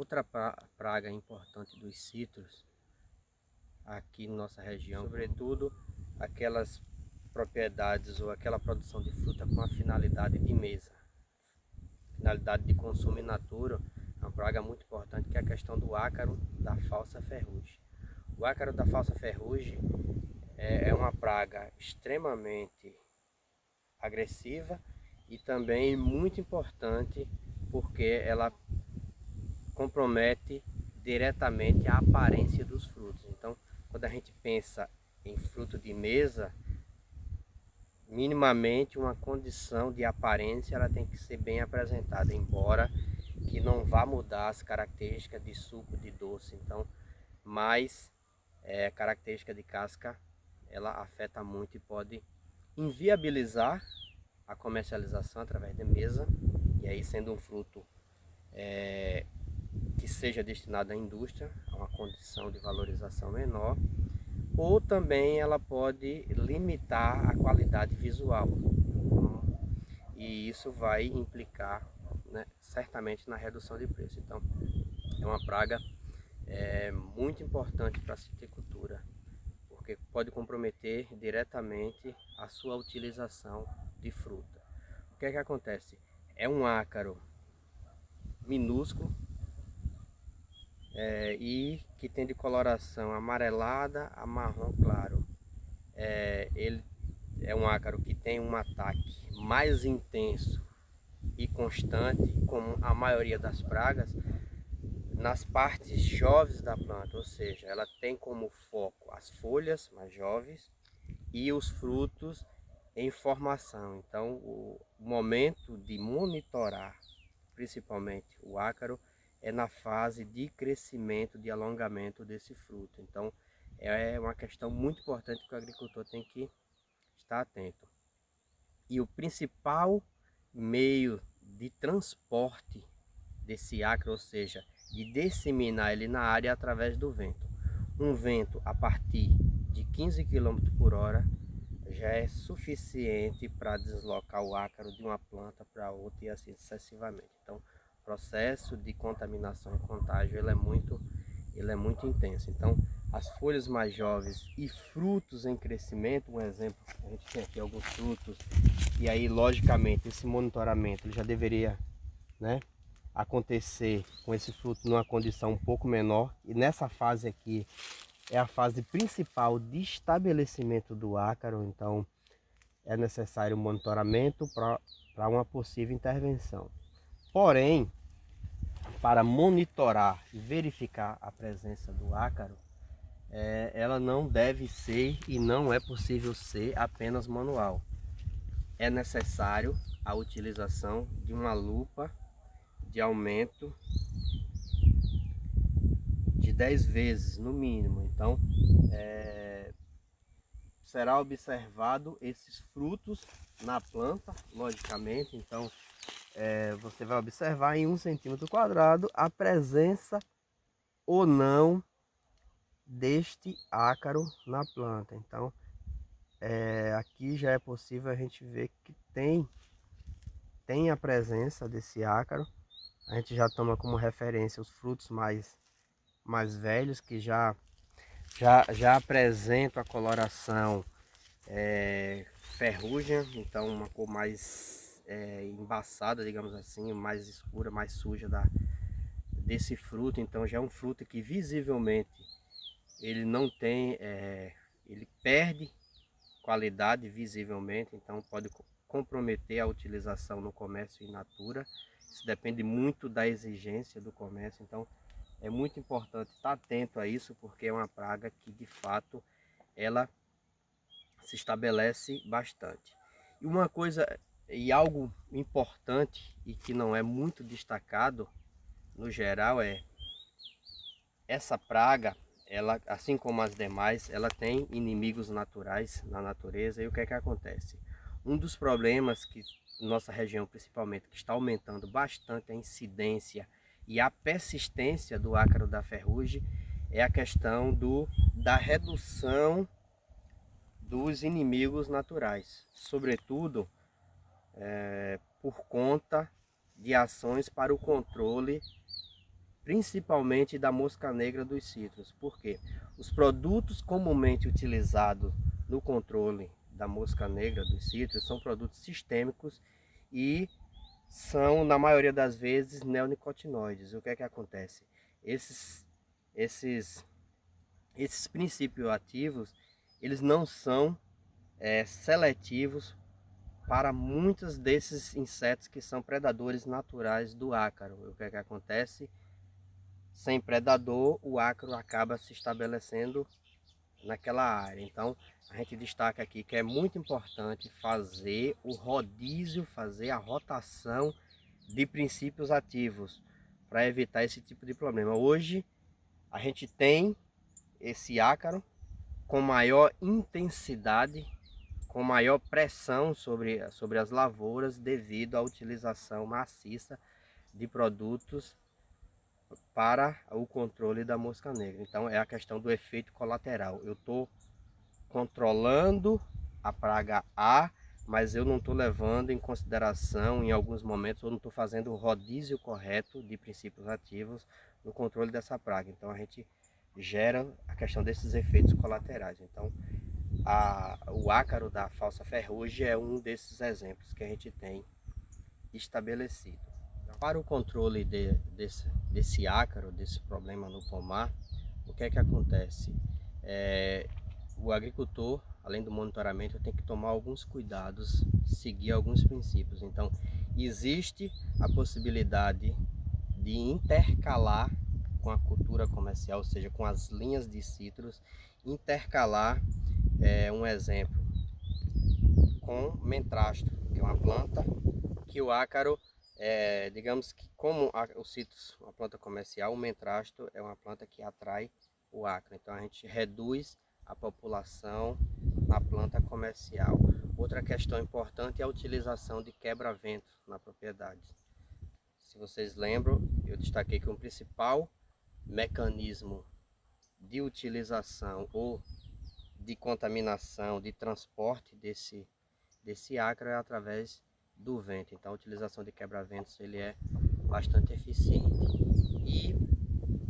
Outra praga importante dos citros aqui na nossa região, sobretudo aquelas propriedades ou aquela produção de fruta com a finalidade de mesa, finalidade de consumo in natura, é uma praga muito importante, que é a questão do ácaro da falsa ferrugem. O ácaro da falsa ferrugem é uma praga extremamente agressiva e também muito importante porque ela compromete diretamente a aparência dos frutos. Então, quando a gente pensa em fruto de mesa, minimamente uma condição de aparência ela tem que ser bem apresentada, embora que não vá mudar as características de suco, de doce. Então, mas característica de casca ela afeta muito e pode inviabilizar a comercialização através de mesa, e aí sendo um fruto que seja destinado à indústria, a uma condição de valorização menor, ou também ela pode limitar a qualidade visual, e isso vai implicar, né, certamente na redução de preço. Então é uma praga muito importante para a citricultura, porque pode comprometer diretamente a sua utilização de fruta. O que é que acontece? É um ácaro minúsculo e que tem de coloração amarelada a marrom claro. Ele é um ácaro que tem um ataque mais intenso e constante, como a maioria das pragas, nas partes jovens da planta, ou seja, ela tem como foco as folhas mais jovens e os frutos em formação. Então, o momento de monitorar, principalmente o ácaro, é na fase de crescimento, de alongamento desse fruto. Então, é uma questão muito importante que o agricultor tem que estar atento. E o principal meio de transporte desse ácaro, ou seja, de disseminar ele na área, é através do vento. Um vento a partir de 15 km por hora já é suficiente para deslocar o ácaro de uma planta para outra e assim sucessivamente. Então, o processo de contaminação e contágio ele é muito intenso. Então, as folhas mais jovens e frutos em crescimento, um exemplo, a gente tem aqui alguns frutos, e aí logicamente esse monitoramento ele já deveria, né, acontecer com esse fruto numa condição um pouco menor, e nessa fase aqui é a fase principal de estabelecimento do ácaro, então é necessário monitoramento para uma possível intervenção. Porém, para monitorar e verificar a presença do ácaro, ela não deve ser e não é possível ser apenas manual. É necessário a utilização de uma lupa de aumento de 10 vezes no mínimo. Então, será observado esses frutos na planta, logicamente. Então, você vai observar em 1 centímetro quadrado a presença ou não deste ácaro na planta. Então, aqui já é possível a gente ver que tem a presença desse ácaro. A gente já toma como referência os frutos mais velhos, que já apresentam a coloração ferrugem, então uma cor mais embaçada, digamos assim, mais escura, mais suja desse fruto. Então já é um fruto que visivelmente ele não tem, ele perde qualidade visivelmente, então pode comprometer a utilização no comércio in natura. Isso depende muito da exigência do comércio, então é muito importante estar atento a isso, porque é uma praga que de fato ela se estabelece bastante. E uma coisa e algo importante e que não é muito destacado no geral é essa praga, ela, assim como as demais, ela tem inimigos naturais na natureza. E o que é que acontece? Um dos problemas que nossa região principalmente que está aumentando bastante a incidência e a persistência do ácaro da ferrugem é a questão da redução dos inimigos naturais, sobretudo por conta de ações para o controle principalmente da mosca negra dos citros. Por quê? Os produtos comumente utilizados no controle da mosca negra dos citros são produtos sistêmicos e são, na maioria das vezes, neonicotinoides. O que é que acontece? Esses princípios ativos, eles não são seletivos para muitos desses insetos que são predadores naturais do ácaro. O que é que acontece? Sem predador, o ácaro acaba se estabelecendo naquela área. Então, a gente destaca aqui que é muito importante fazer o rodízio, fazer a rotação de princípios ativos para evitar esse tipo de problema. Hoje, a gente tem esse ácaro com maior intensidade, com maior pressão sobre as lavouras devido à utilização maciça de produtos para o controle da mosca negra. Então é a questão do efeito colateral. Eu estou controlando a praga A, mas eu não estou levando em consideração, em alguns momentos, eu não estou fazendo o rodízio correto de princípios ativos no controle dessa praga. Então a gente gera a questão desses efeitos colaterais. Então o ácaro da falsa ferrugem é um desses exemplos que a gente tem estabelecido. Para o controle desse ácaro, desse problema no pomar, o que é que acontece? O agricultor, além do monitoramento, tem que tomar alguns cuidados, seguir alguns princípios. Então, existe a possibilidade de intercalar com a cultura comercial, ou seja, com as linhas de citros, intercalar, um exemplo, com mentrasto, que é uma planta que o ácaro, digamos que como o citrus, uma planta comercial, o mentrasto é uma planta que atrai o ácaro. Então a gente reduz a população na planta comercial. Outra questão importante é a utilização de quebra-vento na propriedade. Se vocês lembram, eu destaquei que o principal mecanismo de utilização ou de contaminação, de transporte desse ácaro é através do vento. Então a utilização de quebra-ventos ele é bastante eficiente. E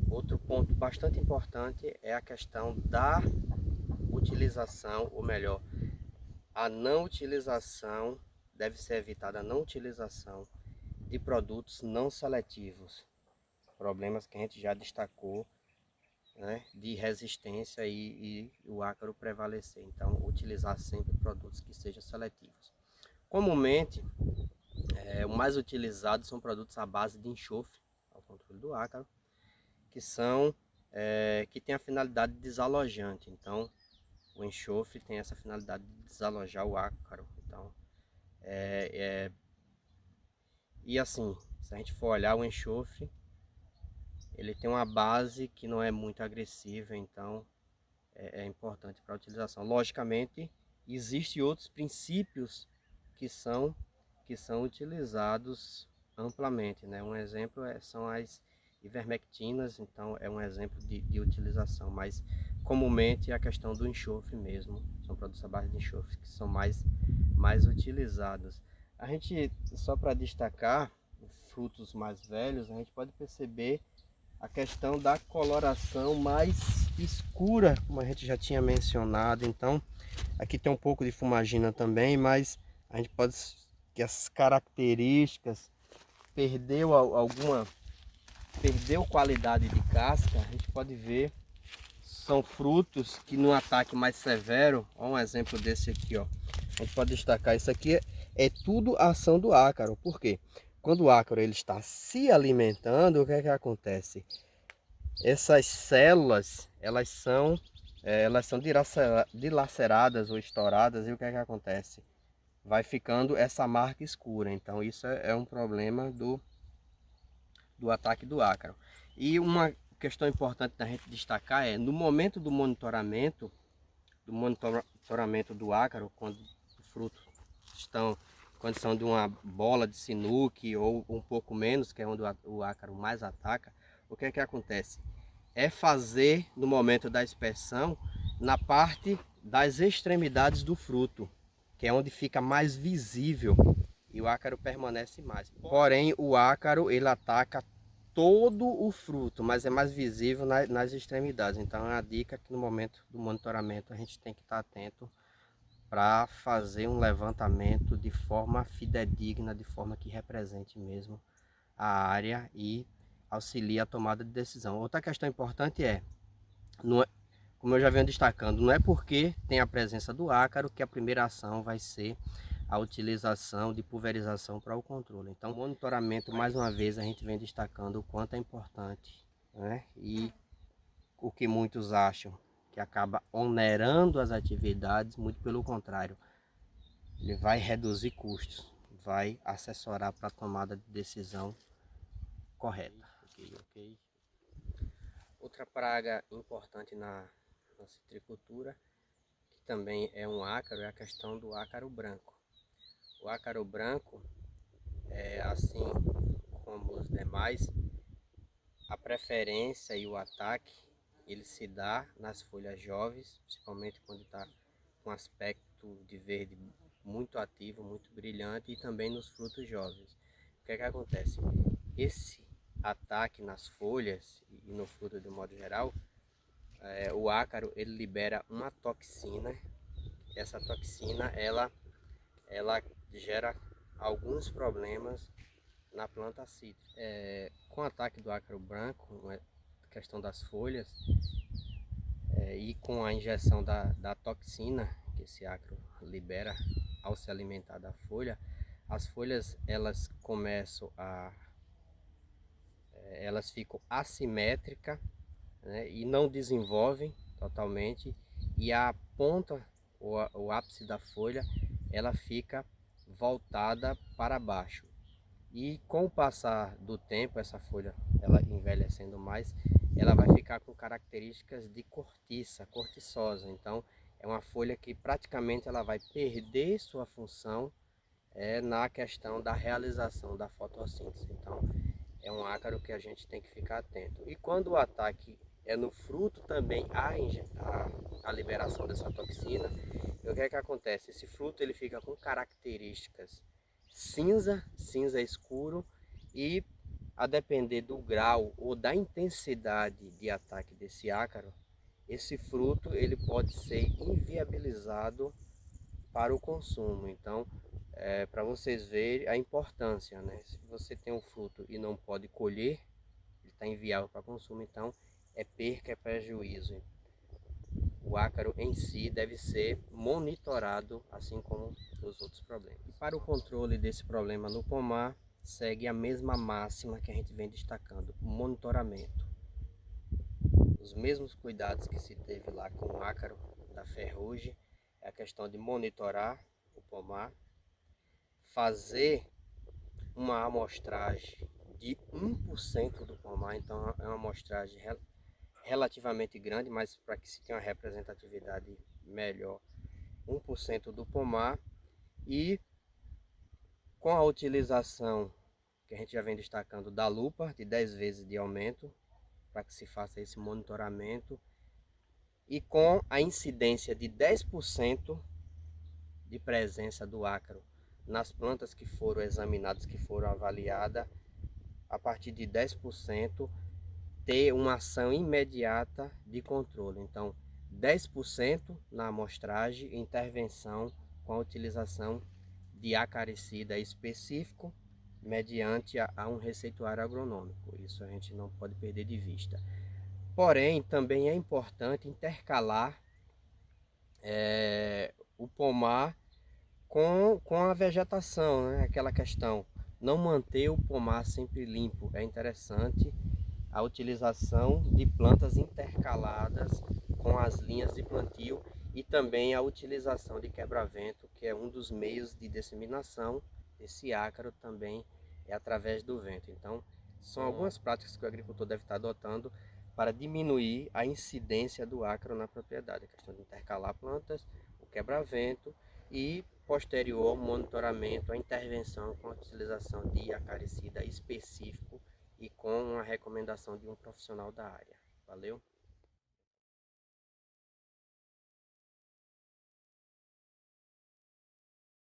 outro ponto bastante importante é a questão da utilização, ou melhor, a não utilização, deve ser evitada a não utilização de produtos não seletivos. Problemas que a gente já destacou, né, de resistência e o ácaro prevalecer. Então, utilizar sempre produtos que sejam seletivos. Comumente, o mais utilizado são produtos à base de enxofre, ao controle do ácaro, que tem a finalidade desalojante. Então, o enxofre tem essa finalidade de desalojar o ácaro. Então, e assim, se a gente for olhar o enxofre, ele tem uma base que não é muito agressiva, então é importante para a utilização. Logicamente, existem outros princípios que são utilizados amplamente, né? Um exemplo são as ivermectinas, então é um exemplo de utilização, mas comumente a questão do enxofre mesmo, são produtos à base de enxofre que são mais utilizados. A gente, só para destacar, frutos mais velhos, a gente pode perceber a questão da coloração mais escura, como a gente já tinha mencionado. Então aqui tem um pouco de fumagina também, mas a gente pode que essas características perdeu qualidade de casca. A gente pode ver, são frutos que no ataque mais severo, ó, um exemplo desse aqui, ó, a gente pode destacar, isso aqui é tudo a ação do ácaro. Por quê? Quando o ácaro ele está se alimentando, o que é que acontece? Essas células, elas são dilaceradas ou estouradas, e o que é que acontece? Vai ficando essa marca escura. Então isso é um problema do ataque do ácaro. E uma questão importante da gente destacar no momento do monitoramento do ácaro, quando os frutos estão em condição de uma bola de sinuque ou um pouco menos, que é onde o ácaro mais ataca, o que é que acontece? É fazer, no momento da dispersão, na parte das extremidades do fruto, que é onde fica mais visível e o ácaro permanece mais. Porém, o ácaro ele ataca todo o fruto, mas é mais visível nas extremidades. Então é a dica que no momento do monitoramento a gente tem que estar atento para fazer um levantamento de forma fidedigna, de forma que represente mesmo a área e auxilie a tomada de decisão. Outra questão importante não é, como eu já venho destacando, não é porque tem a presença do ácaro que a primeira ação vai ser a utilização de pulverização para o controle. Então, o monitoramento, mais uma vez, a gente vem destacando o quanto é importante, né? E o que muitos acham que acaba onerando as atividades, muito pelo contrário, ele vai reduzir custos, vai assessorar para a tomada de decisão correta. Ok. Outra praga importante na citricultura, que também é um ácaro, é a questão do ácaro branco. O ácaro branco, assim como os demais, a preferência e o ataque ele se dá nas folhas jovens, principalmente quando está com aspecto de verde muito ativo, muito brilhante, e também nos frutos jovens. O que é que acontece? Esse ataque nas folhas e no fruto de um modo geral, o ácaro ele libera uma toxina. Essa toxina ela gera alguns problemas na planta cítrica. Com o ataque do ácaro branco, questão das folhas, e com a injeção da toxina que esse ácaro libera ao se alimentar da folha, as folhas elas começam elas ficam assimétricas, né, e não desenvolvem totalmente, e a ponta, o ápice da folha, ela fica voltada para baixo. E com o passar do tempo, essa folha, ela envelhecendo mais, ela vai ficar com características de cortiça, cortiçosa. Então, é uma folha que praticamente ela vai perder sua função na questão da realização da fotossíntese. Então, é um ácaro que a gente tem que ficar atento. E quando o ataque é no fruto, também há a liberação dessa toxina. E o que é que acontece? Esse fruto ele fica com características cinza escuro, e a depender do grau ou da intensidade de ataque desse ácaro, esse fruto ele pode ser inviabilizado para o consumo. Então, para vocês verem a importância, né? Se você tem um fruto e não pode colher, ele está inviável para consumo, então é perca, é prejuízo. O ácaro em si deve ser monitorado, assim como os outros problemas. E para o controle desse problema no pomar, segue a mesma máxima que a gente vem destacando: monitoramento. Os mesmos cuidados que se teve lá com o ácaro da ferrugem, é a questão de monitorar o pomar, fazer uma amostragem de 1% do pomar. Então é uma amostragem relativamente grande, mas para que se tenha uma representatividade melhor, 1% do pomar. E com a utilização que a gente já vem destacando da lupa, de 10 vezes de aumento, para que se faça esse monitoramento, e com a incidência de 10% de presença do ácaro nas plantas que foram examinadas, que foram avaliadas, a partir de 10% ter uma ação imediata de controle. Então, 10% na amostragem, intervenção com a utilização de acaricida específico mediante a um receituário agronômico. Isso a gente não pode perder de vista. Porém, também é importante intercalar o pomar com a vegetação, né? Aquela questão, não manter o pomar sempre limpo. É interessante a utilização de plantas intercaladas com as linhas de plantio, e também a utilização de quebra-vento, que é um dos meios de disseminação desse ácaro, também é através do vento. Então, são algumas práticas que o agricultor deve estar adotando para diminuir a incidência do ácaro na propriedade. A questão de intercalar plantas, o quebra-vento e posterior monitoramento, a intervenção com a utilização de acaricida específico e com a recomendação de um profissional da área. Valeu?